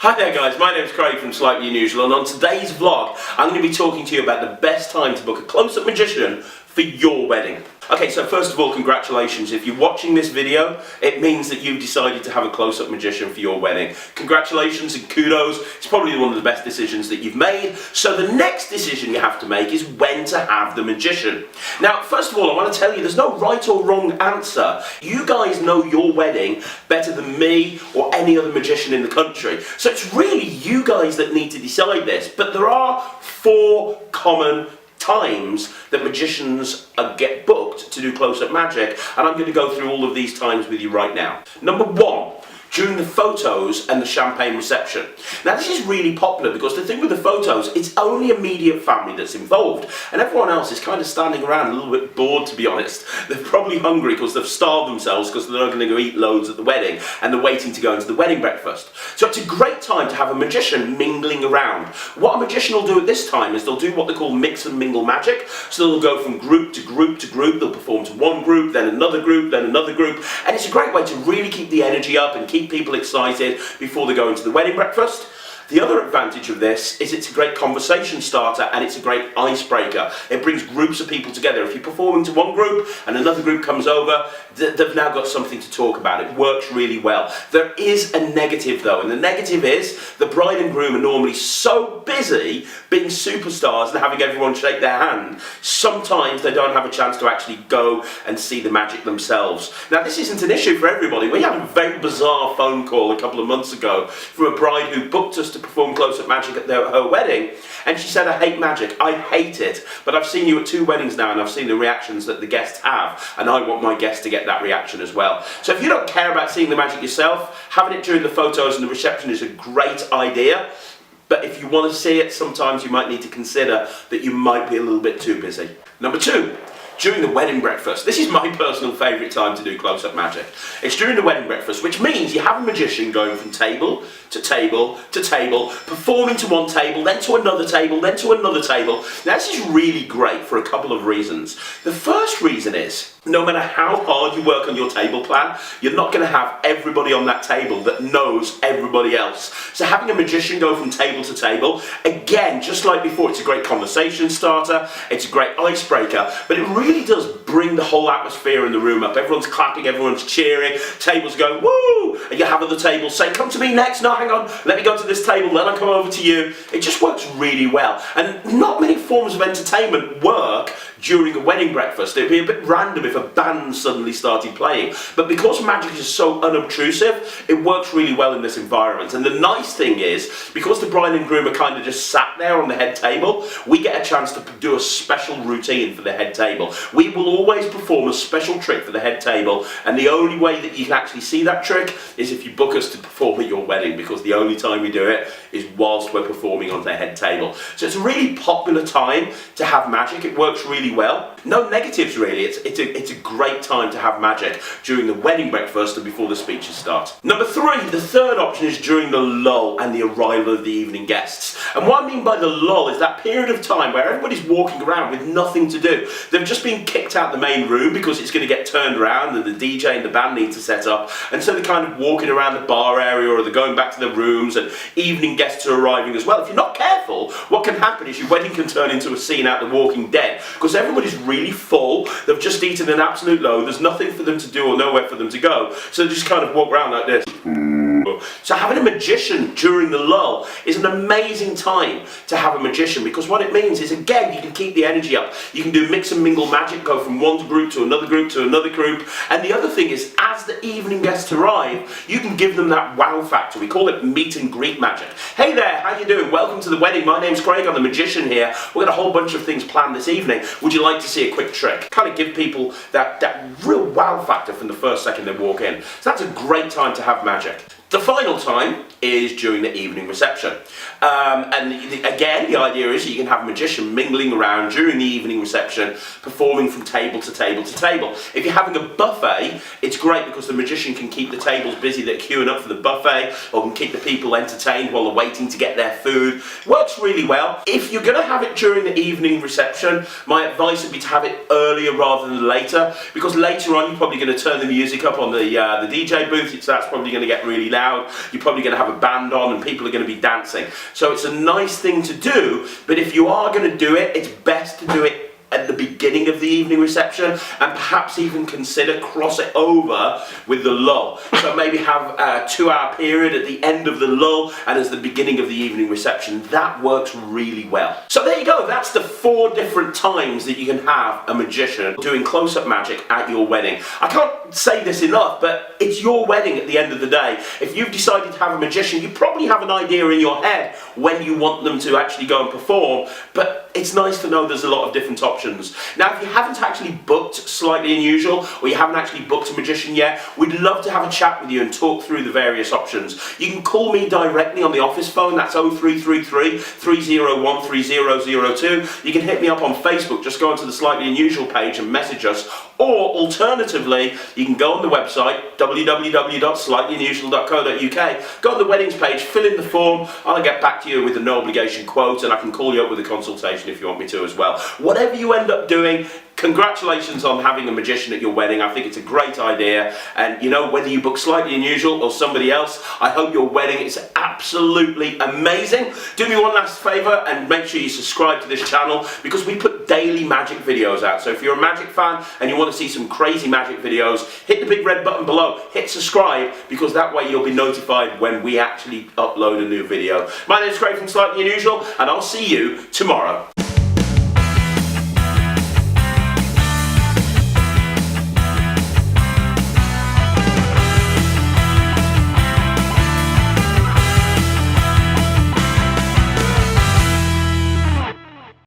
Hi there guys, my name is Craig from Slightly Unusual, and on today's vlog I'm going to be talking to you about the best time to book a close-up magician for your wedding. Okay, so first of all, congratulations. If you're watching this video, it means that you've decided to have a close-up magician for your wedding. Congratulations and kudos. It's probably one of the best decisions that you've made. So the next decision you have to make is when to have the magician. Now, first of all, I want to tell you there's no right or wrong answer. You guys know your wedding better than me or any other magician in the country. So it's really you guys that need to decide this. But there are 4 common times that magicians get booked to do close-up magic, and I'm going to go through all of these times with you right now. Number 1, during the photos and the champagne reception. Now this is really popular because the thing with the photos, it's only immediate family that's involved, and everyone else is kind of standing around a little bit bored, to be honest. They're probably hungry because they've starved themselves because they're not going to go eat loads at the wedding, and they're waiting to go into the wedding breakfast. So it's a great time to have a magician mingling around. What a magician will do at this time is they'll do what they call mix and mingle magic. So they'll go from group to group to group, they'll perform to one group, then another group, then another group, and it's a great way to really keep the energy up and keep people excited before they go into the wedding breakfast. The other advantage of this is it's a great conversation starter and it's a great icebreaker. It brings groups of people together. If you're performing to one group and another group comes over, they've now got something to talk about. It works really well. There is a negative though, and the negative is the bride and groom are normally so busy being superstars and having everyone shake their hand, sometimes they don't have a chance to actually go and see the magic themselves. Now this isn't an issue for everybody. We had a very bizarre phone call a couple of months ago from a bride who booked us to perform close-up magic at her wedding, and she said, "I hate magic, I hate it, but I've seen you at 2 weddings now and I've seen the reactions that the guests have, and I want my guests to get that reaction as well." So if you don't care about seeing the magic yourself, having it during the photos and the reception is a great idea, but if you want to see it, sometimes you might need to consider that you might be a little bit too busy. Number 2. During the wedding breakfast. This is my personal favourite time to do close-up magic. It's during the wedding breakfast, which means you have a magician going from table to table to table, performing to one table, then to another table, then to another table. Now this is really great for a couple of reasons. The first reason is, no matter how hard you work on your table plan, you're not going to have everybody on that table that knows everybody else. So having a magician go from table to table, again, just like before, it's a great conversation starter, it's a great icebreaker, but it really does bring the whole atmosphere in the room up. Everyone's clapping, everyone's cheering, tables going, woo! And you have other tables saying, "Come to me next, no, hang on, let me go to this table, then I'll come over to you." It just works really well. And not many forms of entertainment work during a wedding breakfast. It'd be a bit random if a band suddenly started playing, but because magic is so unobtrusive, it works really well in this environment. And the nice thing is, because the bride and groom are kind of just sat there on the head table, we get a chance to do a special routine for the head table. We will always perform a special trick for the head table, and the only way that you can actually see that trick is if you book us to perform at your wedding, because the only time we do it is whilst we're performing on the head table. So it's a really popular time to have magic. It works really well. No negatives really. It's a great time to have magic during the wedding breakfast and before the speeches start. Number 3, the third option is during the lull and the arrival of the evening guests. And what I mean by the lull is that period of time where everybody's walking around with nothing to do. They've just been kicked out the main room because it's going to get turned around and the DJ and the band need to set up, and so they're kind of walking around the bar area, or they're going back to their rooms, and evening guests are arriving as well. If you're not careful, what can happen is your wedding can turn into a scene out of The Walking Dead, because everybody's really full, they've just eaten an absolute load, there's nothing for them to do or nowhere for them to go, so they just kind of walk around like this. So having a magician during the lull is an amazing time to have a magician, because what it means is, again, you can keep the energy up. You can do mix and mingle magic, go from one group to another group to another group, and the other thing is, as the evening guests arrive, you can give them that wow factor. We call it meet and greet magic. Hey there, how you doing? Welcome to the wedding. My name's Craig, I'm the magician here. We've got a whole bunch of things planned this evening. Would you like to see a quick trick? Kind of give people that real wow factor from the first second they walk in. So that's a great time to have magic. The final time is during the evening reception. Again, the idea is you can have a magician mingling around during the evening reception, performing from table to table to table. If you're having a buffet, it's great because the magician can keep the tables busy that are queuing up for the buffet, or can keep the people entertained while they're waiting to get their food. Works really well. If you're going to have it during the evening reception, my advice would be to have it earlier rather than later, because later on you're probably going to turn the music up on the DJ booth, so that's probably going to get really loud. You're probably going to have a band on and people are going to be dancing. So it's a nice thing to do, but if you are going to do it, it's best to do it at the beginning of the evening reception, and perhaps even consider cross it over with the lull. So maybe have a 2-hour period at the end of the lull and as the beginning of the evening reception. That works really well. So there you go, that's the 4 different times that you can have a magician doing close-up magic at your wedding. I can't say this enough, but it's your wedding at the end of the day. If you've decided to have a magician, you probably have an idea in your head when you want them to actually go and perform, but it's nice to know there's a lot of different options. Now, if you haven't actually booked Slightly Unusual, or you haven't actually booked a magician yet, we'd love to have a chat with you and talk through the various options. You can call me directly on the office phone, that's 0333 301 3002. You can hit me up on Facebook, just go onto the Slightly Unusual page and message us, or alternatively, you can go on the website, www.slightlyunusual.co.uk, go on the weddings page, fill in the form, I'll get back to you with a no obligation quote, and I can call you up with a consultation if you want me to as well. Whatever you end up doing, congratulations on having a magician at your wedding. I think it's a great idea, and you know, whether you book Slightly Unusual or somebody else, I hope your wedding is absolutely amazing. Do me one last favour and make sure you subscribe to this channel, because we put daily magic videos out. So if you're a magic fan and you want to see some crazy magic videos, hit the big red button below, hit subscribe, because that way you'll be notified when we actually upload a new video. My name is Craig from Slightly Unusual, and I'll see you tomorrow.